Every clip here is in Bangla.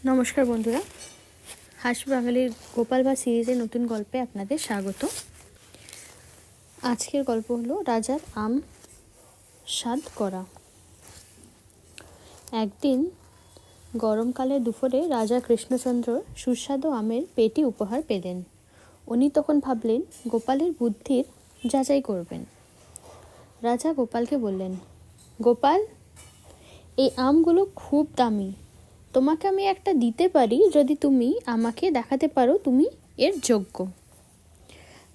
নমস্কার বন্ধুরা, হাসি বাঙালির গোপাল ভাঁড় সিরিজের নতুন গল্পে আপনাদের স্বাগত। আজকের গল্প হলো রাজার আম স্বাদ করা। একদিন গরমকালের দুপুরে রাজা কৃষ্ণচন্দ্র সুস্বাদু আমের পেটি উপহার পেলেন। উনি তখন ভাবলেন গোপালের বুদ্ধির যাচাই করবেন। রাজা গোপালকে বললেন, গোপাল, এই আমগুলো খুব দামি, তোমাকে আমি একটা দিতে পারি যদি তুমি আমাকে দেখাতে পারো তুমি এর যোগ্য।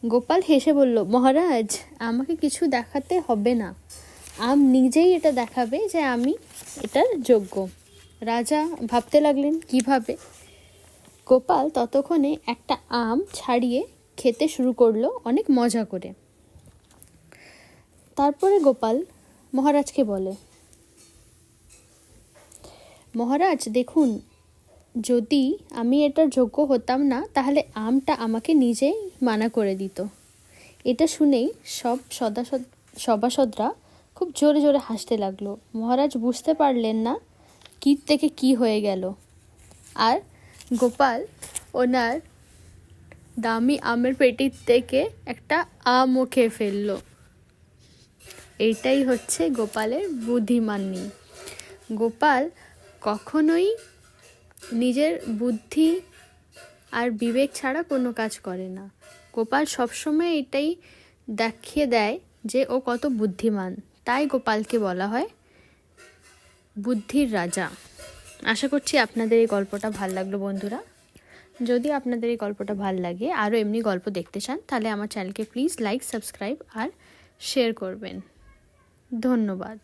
গোপাল হেসে বলল, মহারাজ, আমাকে কিছু দেখাতে হবে না, আম নিজেই এটা দেখাবে যে আমি এটার যোগ্য। রাজা ভাবতে লাগলেন কিভাবে। গোপাল ততক্ষণে একটা আম ছাড়িয়ে খেতে শুরু করলো অনেক মজা করে। তারপরে গোপাল মহারাজকে বলে, মহারাজ দেখুন, যদি আমি এটার যোগ্য হতাম না তাহলে আমটা আমাকে নিজেই মানা করে দিত। এটা শুনেই সব সভাসদরা খুব জোরে জোরে হাসতে লাগলো। মহারাজ বুঝতে পারলেন না কী থেকে কী হয়ে গেল, আর গোপাল ওনার দামি আমের পেটির থেকে একটা আমও খেয়ে ফেললো। এইটাই হচ্ছে গোপালের বুদ্ধিমানী। গোপাল কখনোই নিজের বুদ্ধি আর বিবেক ছাড়া কোনো কাজ করে না। গোপাল সবসময় এটাই দেখিয়ে দেয় যে ও কত বুদ্ধিমান, তাই গোপালকে বলা হয় বুদ্ধির রাজা। আশা করছি আপনাদের এই গল্পটা ভাল লাগলো বন্ধুরা। যদি আপনাদের এই গল্পটা ভাল লাগে, আরও এমনি গল্প দেখতে চান, তাহলে আমার চ্যানেলকে প্লিজ লাইক, সাবস্ক্রাইব আর শেয়ার করবেন। ধন্যবাদ।